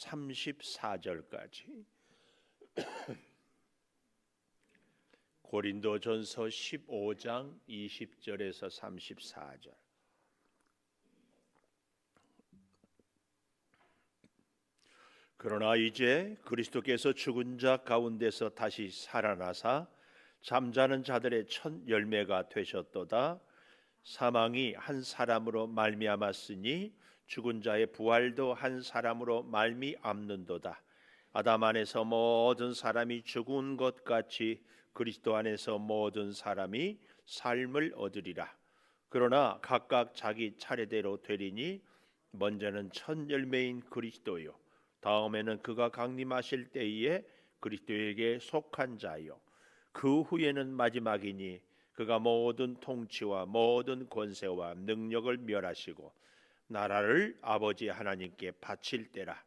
34절까지 고린도전서 15장 20절에서 34절. 그러나 이제 그리스도께서 죽은 자 가운데서 다시 살아나사 잠자는 자들의 첫 열매가 되셨도다. 사망이 한 사람으로 말미암았으니 죽은 자의 부활도 한 사람으로 말미암는도다. 아담 안에서 모든 사람이 죽은 것 같이 그리스도 안에서 모든 사람이 삶을 얻으리라. 그러나 각각 자기 차례대로 되리니 먼저는 첫 열매인 그리스도요, 다음에는 그가 강림하실 때에 그리스도에게 속한 자요, 그 후에는 마지막이니 그가 모든 통치와 모든 권세와 능력을 멸하시고 나라를 아버지 하나님께 바칠 때라.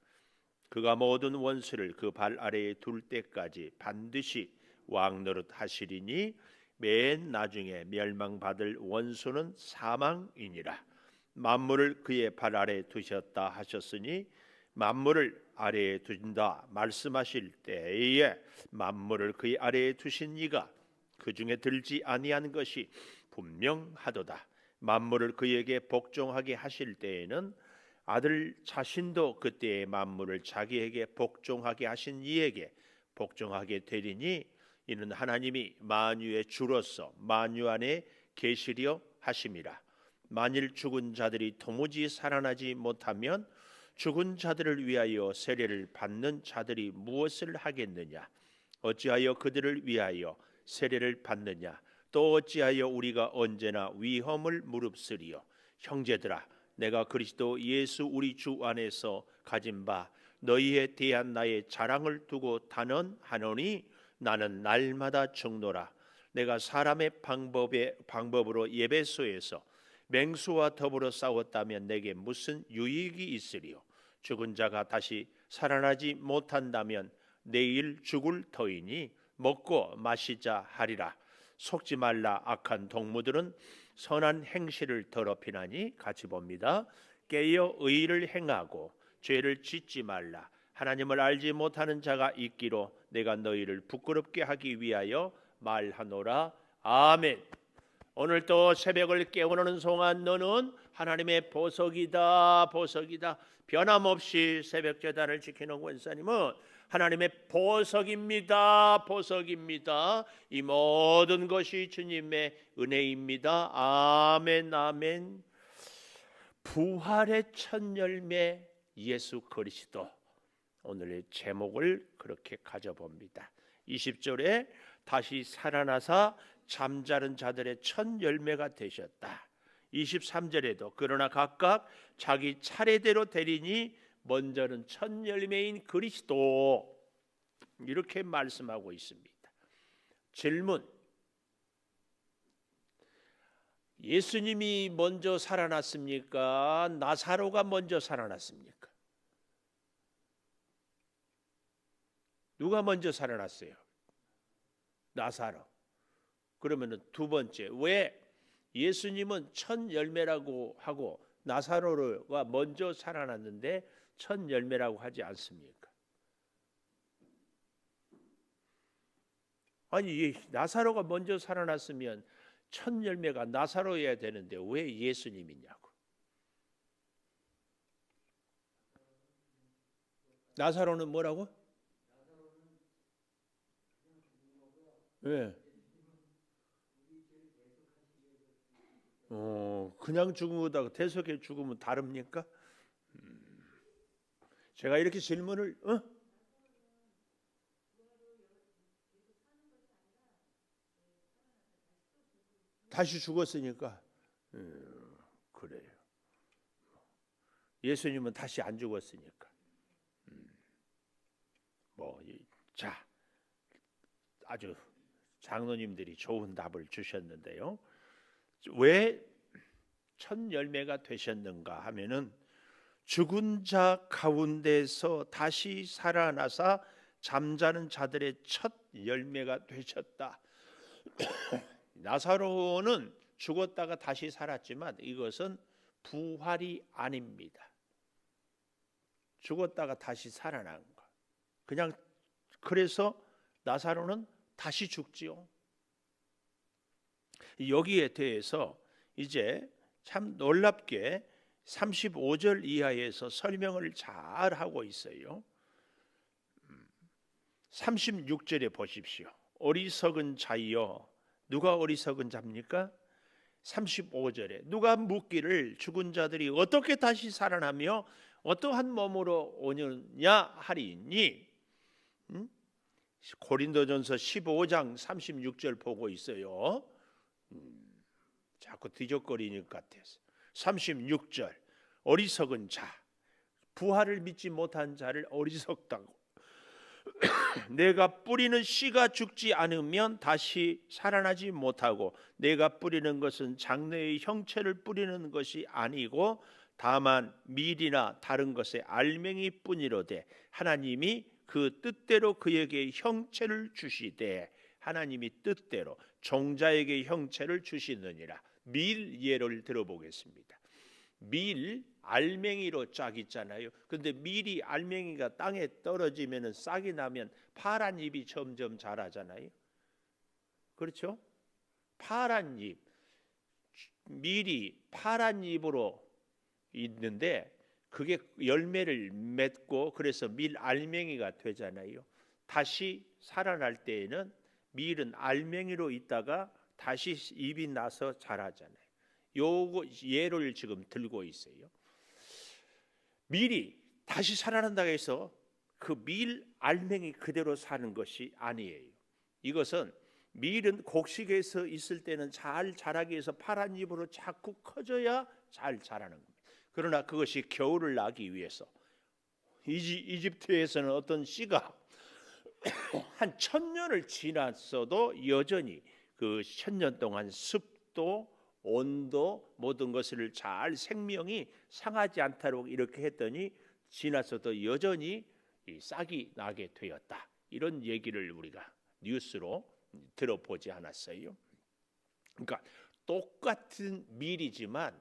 그가 모든 원수를 그 발 아래에 둘 때까지 반드시 왕노릇 하시리니 맨 나중에 멸망받을 원수는 사망이니라. 만물을 그의 발 아래에 두셨다 하셨으니 만물을 아래에 두신다 말씀하실 때에 만물을 그의 아래에 두신 이가 그 중에 들지 아니한 것이 분명하도다. 만물을 그에게 복종하게 하실 때에는 아들 자신도 그때의 만물을 자기에게 복종하게 하신 이에게 복종하게 되리니 이는 하나님이 만유의 주로서 만유 안에 계시려 하심이라. 만일 죽은 자들이 도무지 살아나지 못하면 죽은 자들을 위하여 세례를 받는 자들이 무엇을 하겠느냐? 어찌하여 그들을 위하여 세례를 받느냐? 또 어찌하여 우리가 언제나 위험을 무릅쓰리요? 형제들아, 내가 그리스도 예수 우리 주 안에서 가진 바 너희에 대한 나의 자랑을 두고 단언하노니 나는 날마다 죽노라. 내가 사람의 방법으로 예배소에서 맹수와 더불어 싸웠다면 내게 무슨 유익이 있으리요? 죽은 자가 다시 살아나지 못한다면 내일 죽을 터이니 먹고 마시자 하리라. 속지 말라. 악한 동무들은 선한 행실을 더럽히나니. 같이 봅니다. 깨어 의를 행하고 죄를 짓지 말라. 하나님을 알지 못하는 자가 있기로 내가 너희를 부끄럽게 하기 위하여 말하노라. 아멘. 오늘 또 새벽을 깨우는 동안 너는 하나님의 보석이다, 보석이다. 변함없이 새벽 제단을 지키는 권사님은 하나님의 보석입니다, 보석입니다. 이 모든 것이 주님의 은혜입니다. 아멘, 아멘. 부활의 첫 열매 예수 그리스도. 오늘의 제목을 그렇게 가져봅니다. 20절에 다시 살아나사 잠자는 자들의 첫 열매가 되셨다. 23절에도 그러나 각각 자기 차례대로 되리니 먼저는 첫 열매인 그리스도, 이렇게 말씀하고 있습니다. 질문: 예수님이 먼저 살아났습니까? 나사로가 먼저 살아났습니까? 누가 먼저 살아났어요? 나사로. 그러면은 두 번째, 왜 예수님은 첫 열매라고 하고 나사로가 먼저 살아났는데 첫 열매라고 하지 않습니까? 아니, 나사로가 먼저 살아났으면 첫 열매가 나사로여야 되는데 왜 예수님이냐고. 나사로는 뭐라고? 왜? 그냥 죽은 거다 대속해 죽으면 다릅니까? 제가 이렇게 질문을 다시 죽었으니까 그래요. 예수님은 다시 안 죽었으니까. 자, 아주 장로님들이 좋은 답을 주셨는데요. 왜 첫 열매가 되셨는가 하면은 죽은 자 가운데서 다시 살아나사 잠자는 자들의 첫 열매가 되셨다. 나사로는 죽었다가 다시 살았지만 이것은 부활이 아닙니다. 죽었다가 다시 살아난 거. 그냥 그래서 나사로는 다시 죽지요. 여기에 대해서 이제 참 놀랍게 35절 이하에서 설명을 잘 하고 있어요. 36절에 보십시오. 어리석은 자여. 누가 어리석은 자입니까? 35절에 누가 묻기를 죽은 자들이 어떻게 다시 살아나며 어떠한 몸으로 오느냐 하리니. 고린도전서 15장 36절 보고 있어요. 자꾸 뒤적거리는 것 같아서 36절 어리석은 자, 부활을 믿지 못한 자를 어리석다고. 내가 뿌리는 씨가 죽지 않으면 다시 살아나지 못하고 내가 뿌리는 것은 장래의 형체를 뿌리는 것이 아니고 다만 밀이나 다른 것의 알맹이뿐이로되 하나님이 그 뜻대로 그에게 형체를 주시되 하나님이 뜻대로 종자에게 형체를 주시느니라. 밀 예를 들어보겠습니다. 밀 알맹이로 쫙 있잖아요. 근데 밀이 알맹이가 땅에 떨어지면 싹이 나면 파란 잎이 점점 자라잖아요. 그렇죠? 파란 잎, 밀이 파란 잎으로 있는데 그게 열매를 맺고 그래서 밀 알맹이가 되잖아요. 다시 살아날 때에는 밀은 알맹이로 있다가 다시 잎이 나서 자라잖아요. 요거 예를 지금 들고 있어요. 밀이 다시 살아난다고 해서 그 밀 알맹이 그대로 사는 것이 아니에요. 이것은 밀은 곡식에서 있을 때는 잘 자라기 위해서 파란 잎으로 자꾸 커져야 잘 자라는 겁니다. 그러나 그것이 겨울을 나기 위해서 이집트에서는 어떤 씨가 한 1000년을 지났어도 여전히 그 1000년 동안 습도, 온도 모든 것을 잘 생명이 상하지 않도록 이렇게 했더니 지나서도 여전히 이 싹이 나게 되었다. 이런 얘기를 우리가 뉴스로 들어보지 않았어요. 그러니까 똑같은 밀이지만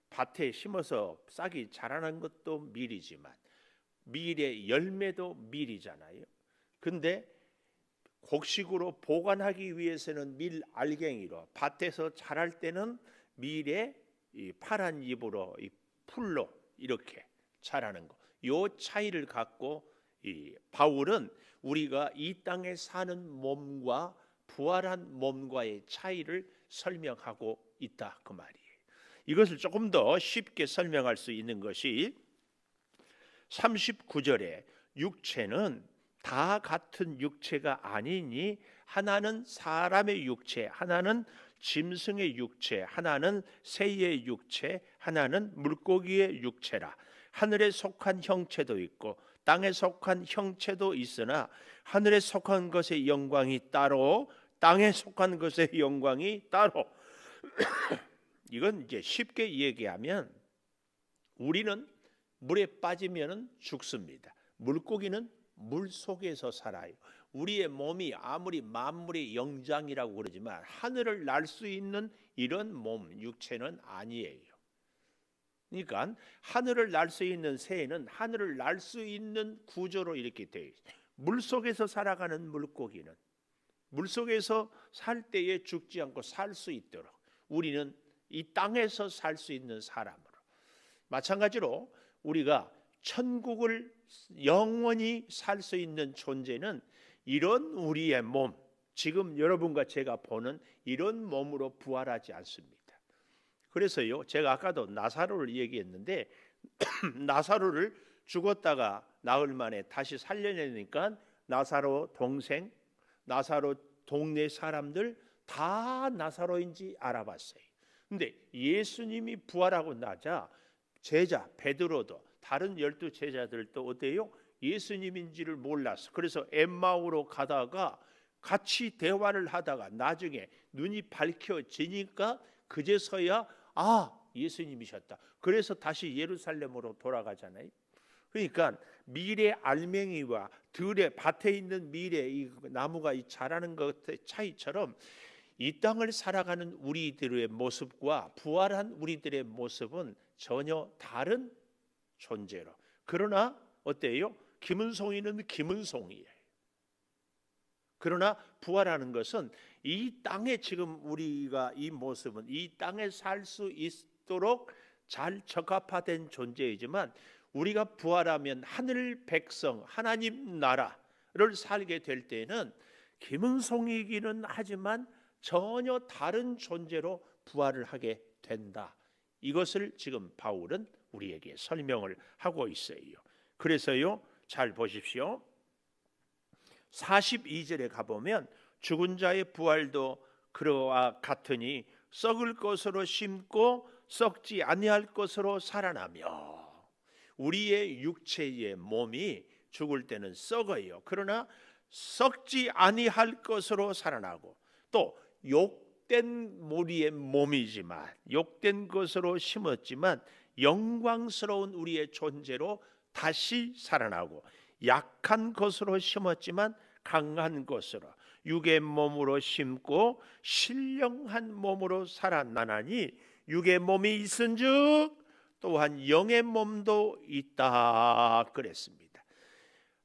밭에 심어서 싹이 자라는 것도 밀이지만 밀의 열매도 밀이잖아요. 근데 곡식으로 보관하기 위해서는 밀 알갱이로, 밭에서 자랄 때는 밀의 이 파란 잎으로, 이 풀로 이렇게 자라는 거. 요 차이를 갖고 이 바울은 우리가 이 땅에 사는 몸과 부활한 몸과의 차이를 설명하고 있다 그 말이에요. 이것을 조금 더 쉽게 설명할 수 있는 것이 39절에 육체는 다 같은 육체가 아니니 하나는 사람의 육체, 하나는 짐승의 육체, 하나는 새의 육체, 하나는 물고기의 육체라. 하늘에 속한 형체도 있고 땅에 속한 형체도 있으나 하늘에 속한 것의 영광이 따로, 땅에 속한 것의 영광이 따로. 이건 이제 쉽게 얘기하면 우리는 물에 빠지면 죽습니다. 물고기는 물 속에서 살아요. 우리의 몸이 아무리 만물의 영장이라고 그러지만 하늘을 날 수 있는 이런 몸, 육체는 아니에요. 그러니까 하늘을 날 수 있는 새는 하늘을 날 수 있는 구조로 이렇게 되어 있어요. 물 속에서 살아가는 물고기는 물 속에서 살 때에 죽지 않고 살 수 있도록 우리는 이 땅에서 살 수 있는 사람으로, 마찬가지로 우리가 천국을 영원히 살 수 있는 존재는 이런 우리의 몸, 지금 여러분과 제가 보는 이런 몸으로 부활하지 않습니다. 그래서요, 제가 아까도 나사로를 얘기했는데 나사로를 죽었다가 나흘 만에 다시 살려내니까 나사로 동생, 나사로 동네 사람들 다 나사로인지 알아봤어요. 근데 예수님이 부활하고 나자 제자 베드로도 다른 12 제자들도 어때요? 예수님인지를 몰랐어. 그래서 엠마오로 가다가 같이 대화를 하다가 나중에 눈이 밝혀지니까 그제서야 예수님이셨다. 그래서 다시 예루살렘으로 돌아가잖아요. 그러니까 밀의 알맹이와 들의 밭에 있는 밀의 이 나무가 이 자라는 것의 차이처럼 이 땅을 살아가는 우리들의 모습과 부활한 우리들의 모습은 전혀 다른 존재로, 그러나 어때요? 김은송이는 김은송이에요. 그러나 부활하는 것은 이 땅에 지금 우리가 이 모습은 이 땅에 살 수 있도록 잘 적합화된 존재이지만 우리가 부활하면 하늘 백성 하나님 나라를 살게 될 때는 김은송이기는 하지만 전혀 다른 존재로 부활을 하게 된다. 이것을 지금 바울은 우리에게 설명을 하고 있어요. 그래서요, 잘 보십시오. 42절에 가보면 죽은 자의 부활도 그와 같으니 썩을 것으로 심고 썩지 아니할 것으로 살아나며, 우리의 육체의 몸이 죽을 때는 썩어요. 그러나 썩지 아니할 것으로 살아나고, 또 욕된 우리의 몸이지만 욕된 것으로 심었지만 영광스러운 우리의 존재로 다시 살아나고, 약한 것으로 심었지만 강한 것으로 육의 몸으로 심고 신령한 몸으로 살아나나니, 육의 몸이 있은즉 또한 영의 몸도 있다 그랬습니다.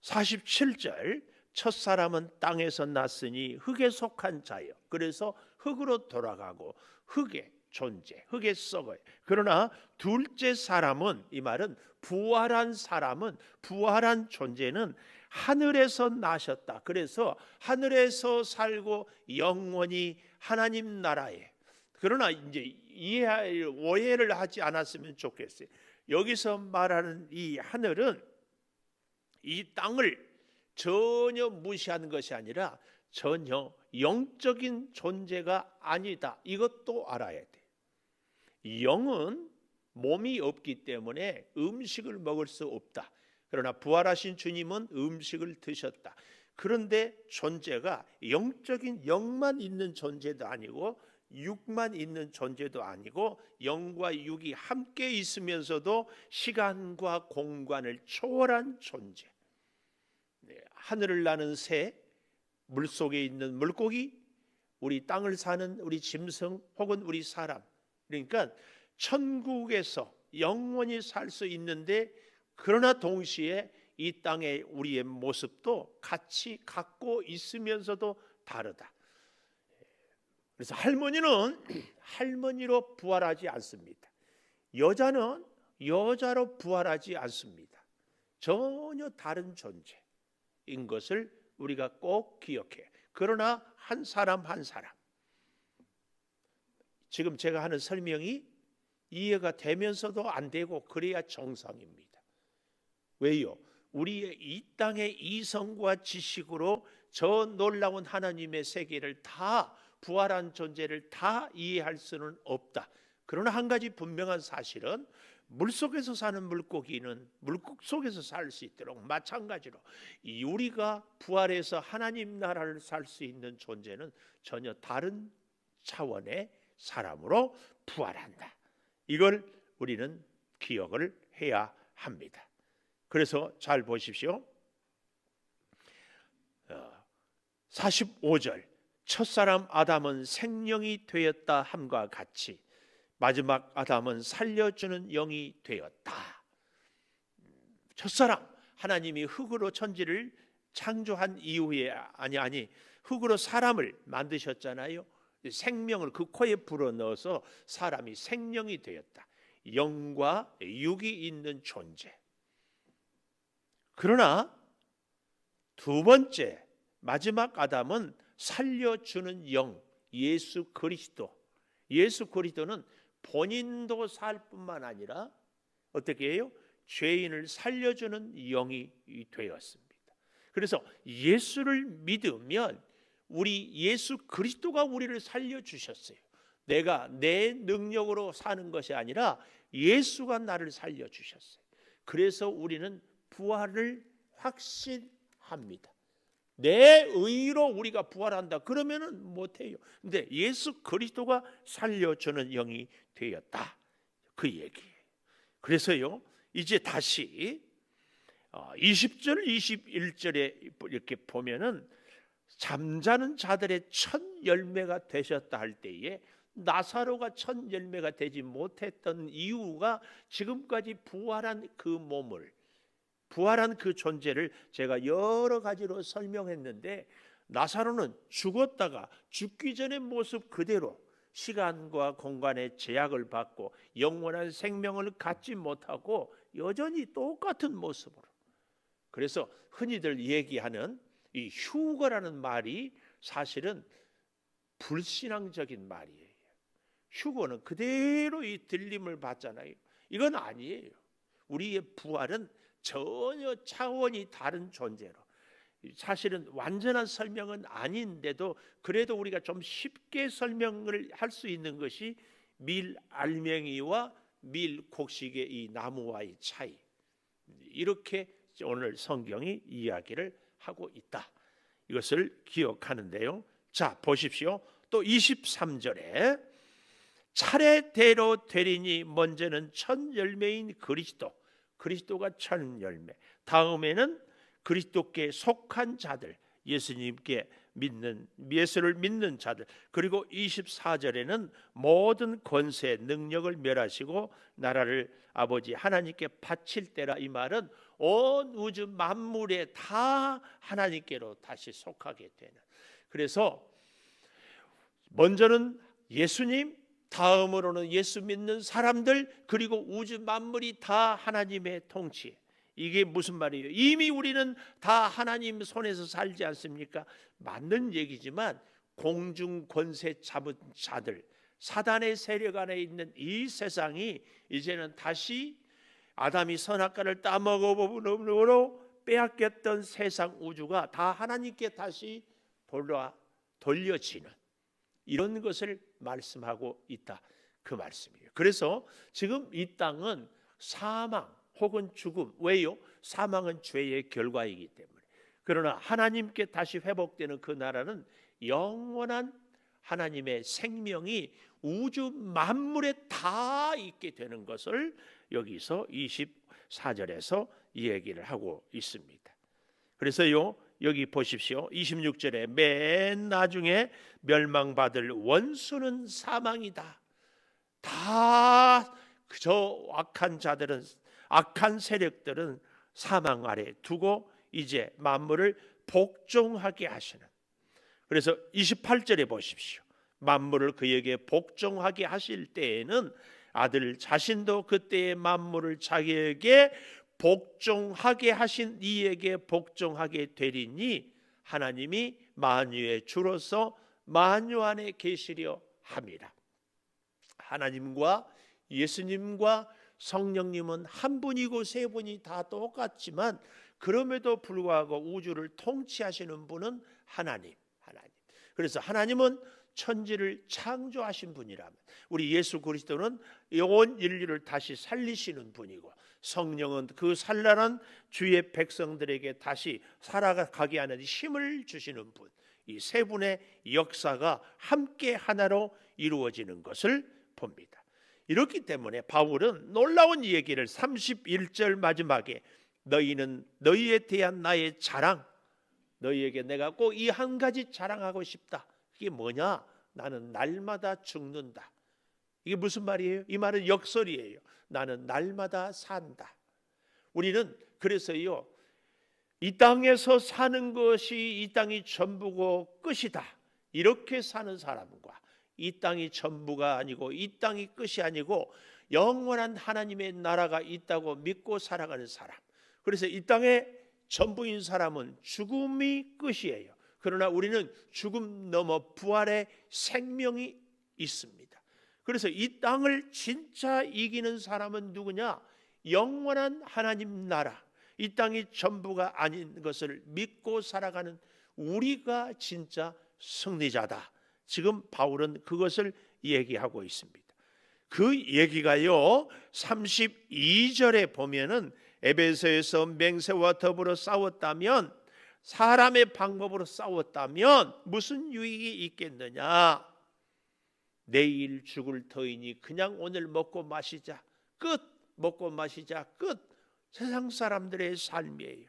47절, 첫사람은 땅에서 났으니 흙에 속한 자요. 그래서 흙으로 돌아가고 흙의 존재, 흙에 썩어요. 그러나 둘째 사람은, 이 말은 부활한 사람은, 부활한 존재는 하늘에서 나셨다. 그래서 하늘에서 살고 영원히 하나님 나라에. 그러나 이제 오해를 하지 않았으면 좋겠어요. 여기서 말하는 이 하늘은 이 땅을 전혀 무시하는 것이 아니라 전혀 영적인 존재가 아니다. 이것도 알아야 돼. 영은 몸이 없기 때문에 음식을 먹을 수 없다. 그러나 부활하신 주님은 음식을 드셨다. 그런데 존재가 영적인 영만 있는 존재도 아니고 육만 있는 존재도 아니고, 영과 육이 함께 있으면서도 시간과 공간을 초월한 존재. 하늘을 나는 새, 물속에 있는 물고기, 우리 땅을 사는 우리 짐승 혹은 우리 사람, 그러니까 천국에서 영원히 살 수 있는데, 그러나 동시에 이 땅의 우리의 모습도 같이 갖고 있으면서도 다르다. 그래서 할머니는 할머니로 부활하지 않습니다. 여자는 여자로 부활하지 않습니다. 전혀 다른 존재인 것을 우리가 꼭 기억해요. 그러나 한 사람 한 사람, 지금 제가 하는 설명이 이해가 되면서도 안 되고 그래야 정상입니다. 왜요? 우리의 이 땅의 이성과 지식으로 저 놀라운 하나님의 세계를 다, 부활한 존재를 다 이해할 수는 없다. 그러나 한 가지 분명한 사실은 물속에서 사는 물고기는 물속에서 살 수 있도록, 마찬가지로 우리가 부활해서 하나님 나라를 살 수 있는 존재는 전혀 다른 차원의 사람으로 부활한다. 이걸 우리는 기억을 해야 합니다. 그래서 잘 보십시오. 45절, 첫사람 아담은 생명이 되었다 함과 같이 마지막 아담은 살려주는 영이 되었다. 첫사람, 하나님이 흙으로 천지를 창조한 이후에 흙으로 사람을 만드셨잖아요. 생명을 그 코에 불어넣어서 사람이 생명이 되었다. 영과 육이 있는 존재. 그러나 두 번째, 마지막 아담은 살려주는 영, 예수 그리스도. 예수 그리스도는 본인도 살 뿐만 아니라 어떻게 해요? 죄인을 살려주는 영이 되었습니다. 그래서 예수를 믿으면 우리 예수 그리스도가 우리를 살려주셨어요. 내가 내 능력으로 사는 것이 아니라 예수가 나를 살려주셨어요. 그래서 우리는 부활을 확신합니다. 내 의로 우리가 부활한다 그러면은 못해요. 근데 예수 그리스도가 살려주는 영이 되었다, 그 얘기예요. 그래서요, 이제 다시 20절 21절에 이렇게 보면은 잠자는 자들의 첫 열매가 되셨다 할 때에 나사로가 첫 열매가 되지 못했던 이유가 지금까지 부활한 그 몸을 부활한 그 존재를 제가 여러 가지로 설명했는데, 나사로는 죽었다가 죽기 전의 모습 그대로 시간과 공간의 제약을 받고 영원한 생명을 갖지 못하고 여전히 똑같은 모습으로. 그래서 흔히들 얘기하는 이 휴거라는 말이 사실은 불신앙적인 말이에요. 휴거는 그대로 이 들림을 받잖아요. 이건 아니에요. 우리의 부활은 전혀 차원이 다른 존재로, 사실은 완전한 설명은 아닌데도 그래도 우리가 좀 쉽게 설명을 할 수 있는 것이 밀알맹이와 밀곡식의 이 나무와의 차이, 이렇게 오늘 성경이 이야기를 하고 있다. 이것을 기억하는데요. 자, 보십시오. 또 23절에 차례대로 되리니 먼저는 첫 열매인 그리스도가 첫 열매, 다음에는 그리스도께 속한 자들, 예수님께 예수를 믿는 자들, 그리고 24절에는 모든 권세 능력을 멸하시고 나라를 아버지 하나님께 바칠 때라. 이 말은 온 우주 만물에 다 하나님께로 다시 속하게 되는, 그래서 먼저는 예수님, 다음으로는 예수 믿는 사람들, 그리고 우주 만물이 다 하나님의 통치. 이게 무슨 말이에요? 이미 우리는 다 하나님 손에서 살지 않습니까? 맞는 얘기지만 공중 권세 잡은 자들, 사단의 세력 안에 있는 이 세상이 이제는 다시 아담이 선악과를 따먹어봄으로 빼앗겼던 세상 우주가 다 하나님께 다시 돌려지는 이런 것을 말씀하고 있다, 그 말씀이에요. 그래서 지금 이 땅은 사망 혹은 죽음, 왜요? 사망은 죄의 결과이기 때문에. 그러나 하나님께 다시 회복되는 그 나라는 영원한 하나님의 생명이 우주 만물에 다 있게 되는 것을 여기서 24절에서 이 얘기를 하고 있습니다. 그래서요, 여기 보십시오. 26절에 맨 나중에 멸망받을 원수는 사망이다. 다 저 악한 자들은, 악한 세력들은 사망 아래 두고 이제 만물을 복종하게 하시는. 그래서 28절에 보십시오. 만물을 그에게 복종하게 하실 때에는 아들 자신도 그때의 만물을 자기에게 복종하게 하신 이에게 복종하게 되리니 하나님이 만유의 주로서 만유 안에 계시려 함이라. 하나님과 예수님과 성령님은 한 분이고 세 분이 다 똑같지만 그럼에도 불구하고 우주를 통치하시는 분은 하나님. 그래서 하나님은 천지를 창조하신 분이라면 우리 예수 그리스도는 온 인류를 다시 살리시는 분이고, 성령은 그 산란한 주의 백성들에게 다시 살아가게 하는 힘을 주시는 분, 이 세 분의 역사가 함께 하나로 이루어지는 것을 봅니다. 이렇기 때문에 바울은 놀라운 얘기를 31절 마지막에 너희는 너희에 대한 나의 자랑, 너희에게 내가 꼭 이 한 가지 자랑하고 싶다. 그게 뭐냐? 나는 날마다 죽는다. 이게 무슨 말이에요? 이 말은 역설이에요. 나는 날마다 산다. 우리는 그래서요, 이 땅에서 사는 것이 이 땅이 전부고 끝이다, 이렇게 사는 사람과 이 땅이 전부가 아니고 이 땅이 끝이 아니고 영원한 하나님의 나라가 있다고 믿고 살아가는 사람, 그래서 이 땅의 전부인 사람은 죽음이 끝이에요. 그러나 우리는 죽음 넘어 부활의 생명이 있습니다. 그래서 이 땅을 진짜 이기는 사람은 누구냐? 영원한 하나님 나라, 이 땅이 전부가 아닌 것을 믿고 살아가는 우리가 진짜 승리자다. 지금 바울은 그것을 얘기하고 있습니다. 그 얘기가요, 32절에 보면은 에베소에서 맹세와 더불어 싸웠다면, 사람의 방법으로 싸웠다면 무슨 유익이 있겠느냐? 내일 죽을 터이니 그냥 오늘 먹고 마시자, 끝. 먹고 마시자, 끝. 세상 사람들의 삶이에요.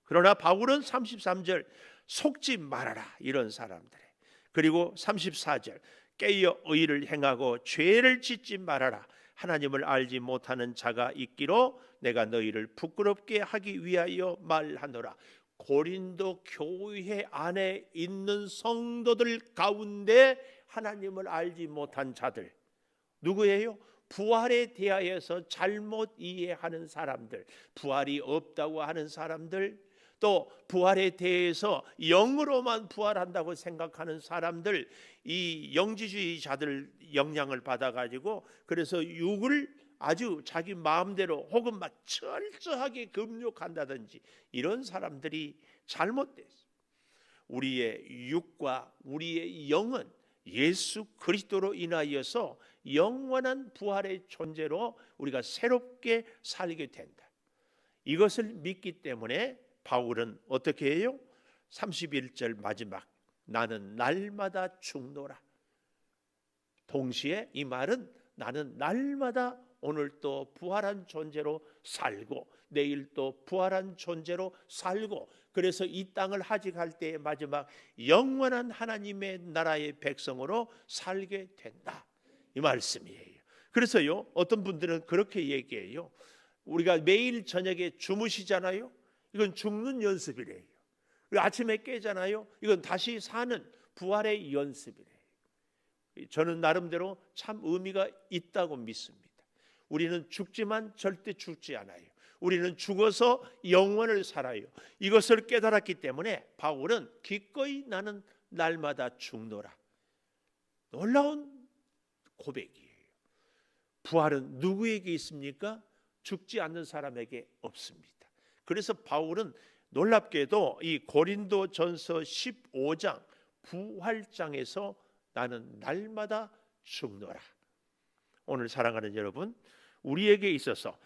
그러나 바울은 33절 속지 말아라, 이런 사람들의. 그리고 34절 깨어 의를 행하고 죄를 짓지 말아라. 하나님을 알지 못하는 자가 있기로 내가 너희를 부끄럽게 하기 위하여 말하노라. 고린도 교회 안에 있는 성도들 가운데 하나님을 알지 못한 자들 누구예요? 부활에 대하여서 잘못 이해하는 사람들, 부활이 없다고 하는 사람들, 또 부활에 대해서 영으로만 부활한다고 생각하는 사람들, 이 영지주의자들 영향을 받아가지고 그래서 육을 아주 자기 마음대로 혹은 막 철저하게 금욕한다든지 이런 사람들이 잘못됐어요. 우리의 육과 우리의 영은 예수 그리스도로 인하여서 영원한 부활의 존재로 우리가 새롭게 살게 된다. 이것을 믿기 때문에 바울은 어떻게 해요? 31절 마지막 나는 날마다 죽노라. 동시에 이 말은 나는 날마다 오늘 또 부활한 존재로 살고 내일 또 부활한 존재로 살고 그래서 이 땅을 하직할 때의 마지막 영원한 하나님의 나라의 백성으로 살게 된다. 이 말씀이에요. 그래서요 어떤 분들은 그렇게 얘기해요. 우리가 매일 저녁에 주무시잖아요. 이건 죽는 연습이래요. 아침에 깨잖아요. 이건 다시 사는 부활의 연습이래요. 저는 나름대로 참 의미가 있다고 믿습니다. 우리는 죽지만 절대 죽지 않아요. 우리는 죽어서 영원을 살아요. 이것을 깨달았기 때문에 바울은 기꺼이 나는 날마다 죽노라. 놀라운 고백이에요. 부활은 누구에게 있습니까? 죽지 않는 사람에게 없습니다. 그래서 바울은 놀랍게도 이 고린도전서 15장 부활장에서 나는 날마다 죽노라. 오늘 사랑하는 여러분, 우리에게 있어서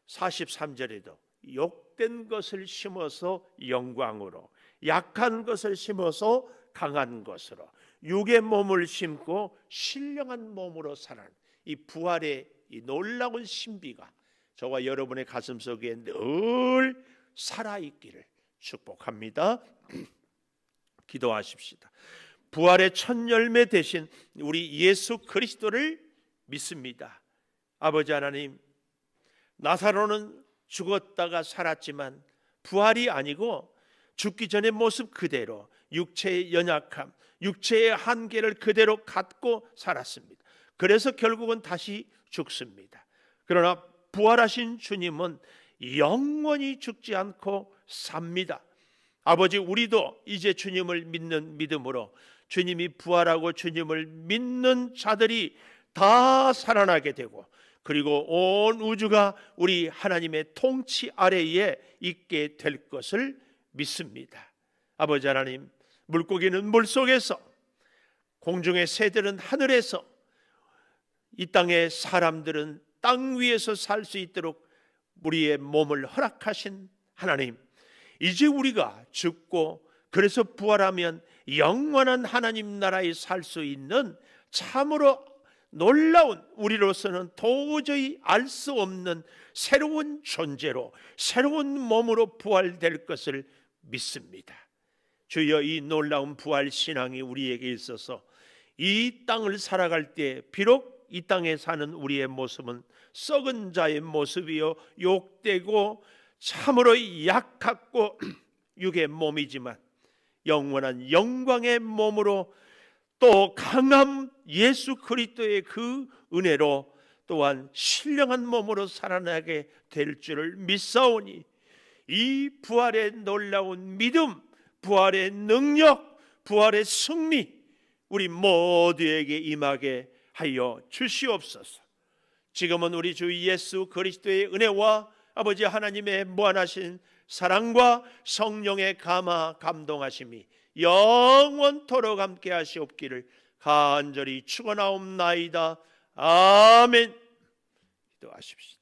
43절에도 욕된 것을 심어서 영광으로, 약한 것을 심어서 강한 것으로, 육의 몸을 심고 신령한 몸으로 살아가는 이 부활의 이 놀라운 신비가 저와 여러분의 가슴 속에 늘 살아있기를 축복합니다. 기도하십시다. 부활의 첫 열매 되신 우리 예수 그리스도를 믿습니다. 아버지 하나님, 나사로는 죽었다가 살았지만 부활이 아니고 죽기 전의 모습 그대로 육체의 연약함, 육체의 한계를 그대로 갖고 살았습니다. 그래서 결국은 다시 죽습니다. 그러나 부활하신 주님은 영원히 죽지 않고 삽니다. 아버지, 우리도 이제 주님을 믿는 믿음으로 주님이 부활하고 주님을 믿는 자들이 다 살아나게 되고 그리고 온 우주가 우리 하나님의 통치 아래에 있게 될 것을 믿습니다. 아버지 하나님, 물고기는 물속에서, 공중의 새들은 하늘에서, 이 땅의 사람들은 땅 위에서 살 수 있도록 우리의 몸을 허락하신 하나님, 이제 우리가 죽고 그래서 부활하면 영원한 하나님 나라에 살 수 있는 참으로 놀라운, 우리로서는 도저히 알 수 없는 새로운 존재로, 새로운 몸으로 부활될 것을 믿습니다. 주여, 이 놀라운 부활 신앙이 우리에게 있어서 이 땅을 살아갈 때 비록 이 땅에 사는 우리의 모습은 썩은 자의 모습이요 욕되고 참으로 약하고 육의 몸이지만 영원한 영광의 몸으로 또 강함 예수 그리스도의 그 은혜로 또한 신령한 몸으로 살아나게 될 줄을 믿사오니 이 부활의 놀라운 믿음, 부활의 능력, 부활의 승리 우리 모두에게 임하게 하여 주시옵소서. 지금은 우리 주 예수 그리스도의 은혜와 아버지 하나님의 무한하신 사랑과 성령의 감화 감동하심이 영원토록 함께 하시옵기를 간절히 축원하옵나이다. 아멘. 기도하십시오.